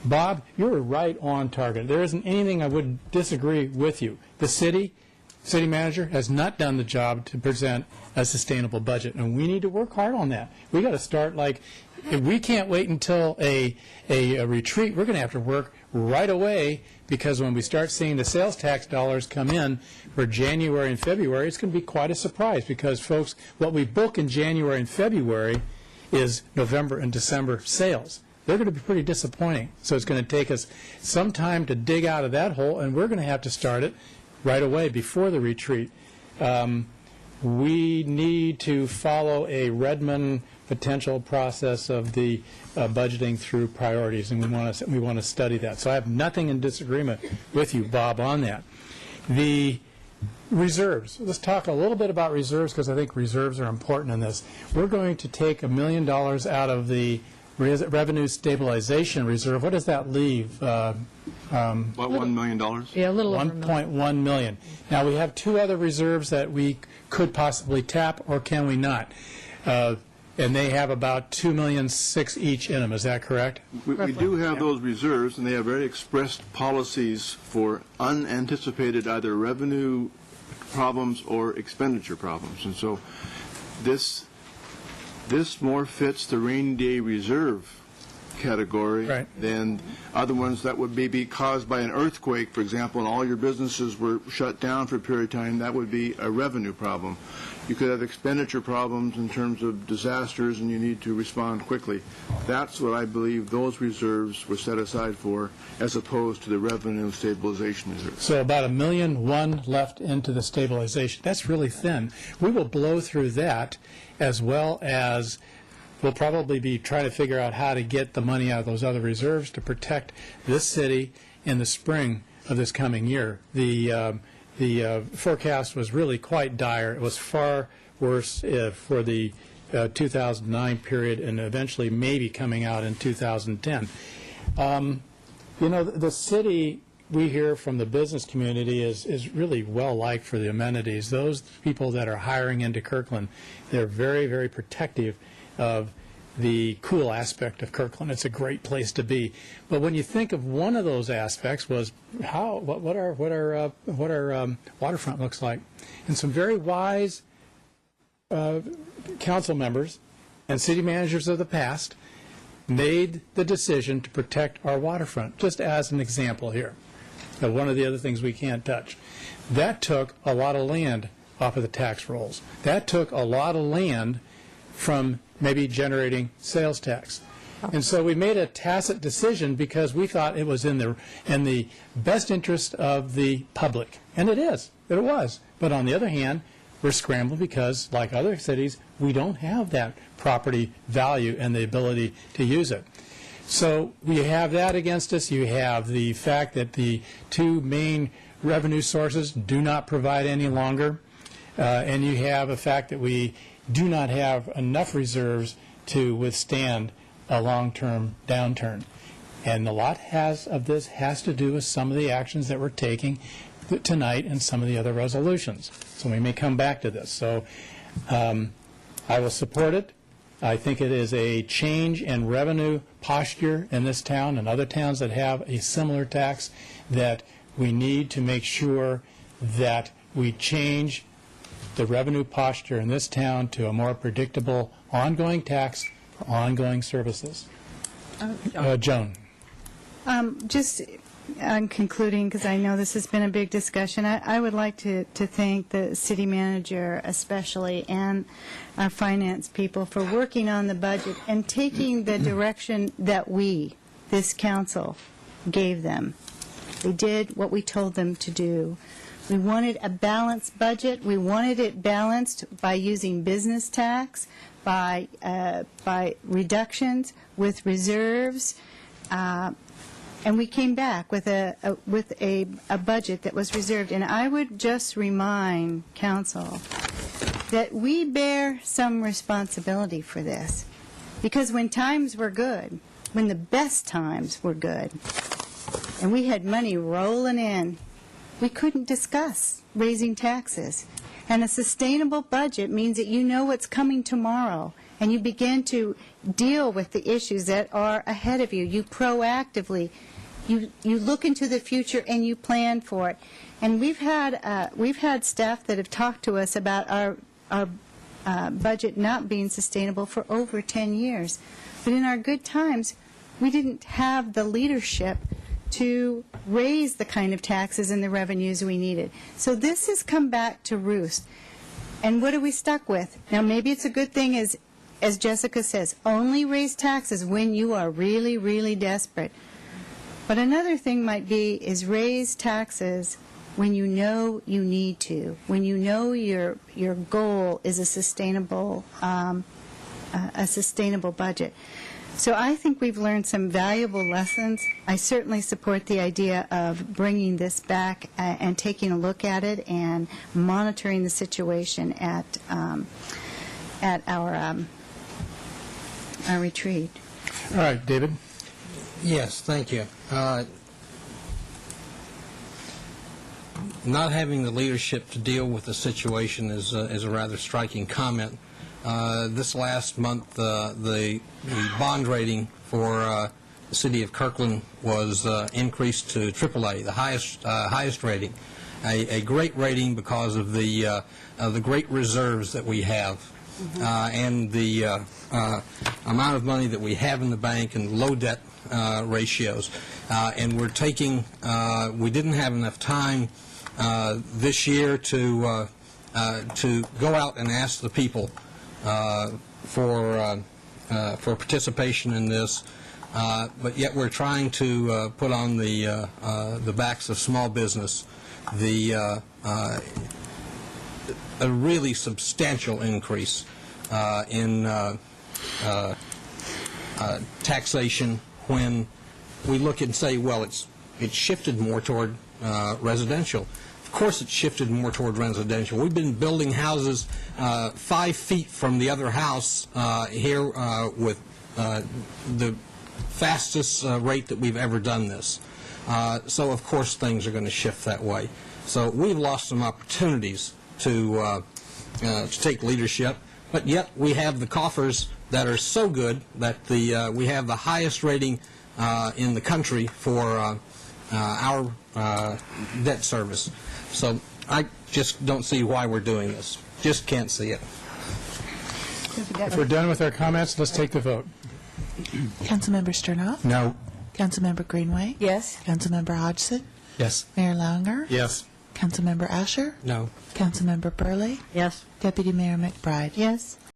Bob, you're right on target. There isn't anything I would disagree with you. The city manager has not done the job to present a sustainable budget, and we need to work hard on that. We got to start, like, if we can't wait until a retreat. We're going to have to work right away, because when we start seeing the sales tax dollars come in for January and February, it's going to be quite a surprise, because, folks, what we book in January and February is November and December sales. They're going to be pretty disappointing. So it's going to take us some time to dig out of that hole, and we're going to have to start it right away before the retreat. We need to follow a Redmond potential process of the budgeting through priorities, and we want to study that. So I have nothing in disagreement with you, Bob, on that. The reserves. Let's talk a little bit about reserves, because I think reserves are important in this. We're going to take $1 million out of the revenue stabilization reserve. What does that leave? About $1 million? Yeah, a little over $1.1 million. Now, we have two other reserves that we could possibly tap, or can we not? And they have about $2.6 million each in them. Is that correct? We do have those reserves, and they have very expressed policies for unanticipated either revenue problems or expenditure problems. And so this more fits the rainy day reserve category than other ones that would maybe caused by an earthquake, for example, and all your businesses were shut down for a period of time. That would be a revenue problem. You could have expenditure problems in terms of disasters, and you need to respond quickly. That's what I believe those reserves were set aside for, as opposed to the revenue stabilization reserve. So about $1.1 million left into the stabilization. That's really thin. We will blow through that, as well as we'll probably be trying to figure out how to get the money out of those other reserves to protect this city in the spring of this coming year. The forecast was really quite dire. It was far worse for the 2009 period, and eventually maybe coming out in 2010. The city, we hear from the business community, is really well-liked for the amenities. Those people that are hiring into Kirkland, they're very, very protective of the cool aspect of Kirkland. It's a great place to be. But when you think of one of those aspects was what our waterfront looks like, and some very wise council members and city managers of the past made the decision to protect our waterfront, just as an example here of one of the other things we can't touch. That took a lot of land off of the tax rolls. That took a lot of land from maybe generating sales tax. And so we made a tacit decision because we thought it was in the best interest of the public. And it was. But on the other hand, we're scrambling because, like other cities, we don't have that property value and the ability to use it. So we have that against us. You have the fact that the two main revenue sources do not provide any longer. And you have a fact that we do not have enough reserves to withstand a long-term downturn. And a lot of this has to do with some of the actions that we're taking tonight and some of the other resolutions. So we may come back to this. So I will support it. I think it is a change in revenue posture in this town and other towns that have a similar tax, that we need to make sure that we change the revenue posture in this town to a more predictable ongoing tax for ongoing services. Joan. Just concluding, because I know this has been a big discussion, I would like to thank the city manager especially and our finance people for working on the budget and taking the direction that this council, gave them. They did what we told them to do. We wanted a balanced budget. We wanted it balanced by using business tax, by reductions, with reserves, and we came back with a budget that was reserved. And I would just remind council that we bear some responsibility for this, because when times were good, when the best times were good, and we had money rolling in, we couldn't discuss raising taxes. And a sustainable budget means that you know what's coming tomorrow, and you begin to deal with the issues that are ahead of you. You proactively, you look into the future and you plan for it. And we've had staff that have talked to us about our budget not being sustainable for over 10 years. But in our good times, we didn't have the leadership to raise the kind of taxes and the revenues we needed. So this has come back to roost. And what are we stuck with? Now, maybe it's a good thing, as Jessica says, only raise taxes when you are really, really desperate. But another thing might be is raise taxes when you know you need to, when you know your goal is a sustainable budget. So I think we've learned some valuable lessons. I certainly support the idea of bringing this back and taking a look at it and monitoring the situation at our retreat. All right, David? Yes, thank you. Not having the leadership to deal with the situation is a rather striking comment. This last month, the bond rating for the city of Kirkland was increased to AAA, the highest rating. A great rating because of the great reserves that we have and the amount of money that we have in the bank and low debt ratios. And we're taking, we didn't have enough time this year to go out and ask the people for participation in this, but yet we're trying to put on the backs of small business a really substantial increase in taxation when we look and say, well, it's shifted more toward residential. Of course it's shifted more toward residential. We've been building houses 5 feet from the other house here with the fastest rate that we've ever done this. So of course things are going to shift that way. So we've lost some opportunities to take leadership, but yet we have the coffers that are so good that we have the highest rating in the country for our debt service. So I just don't see why we're doing this. Just can't see it. If we're done with our comments, let's take the vote. Councilmember Sternoff? No. Councilmember Greenway? Yes. Councilmember Hodgson? Yes. Mayor Langer? Yes. Councilmember Asher? No. Councilmember Burley? Yes. Deputy Mayor McBride? Yes.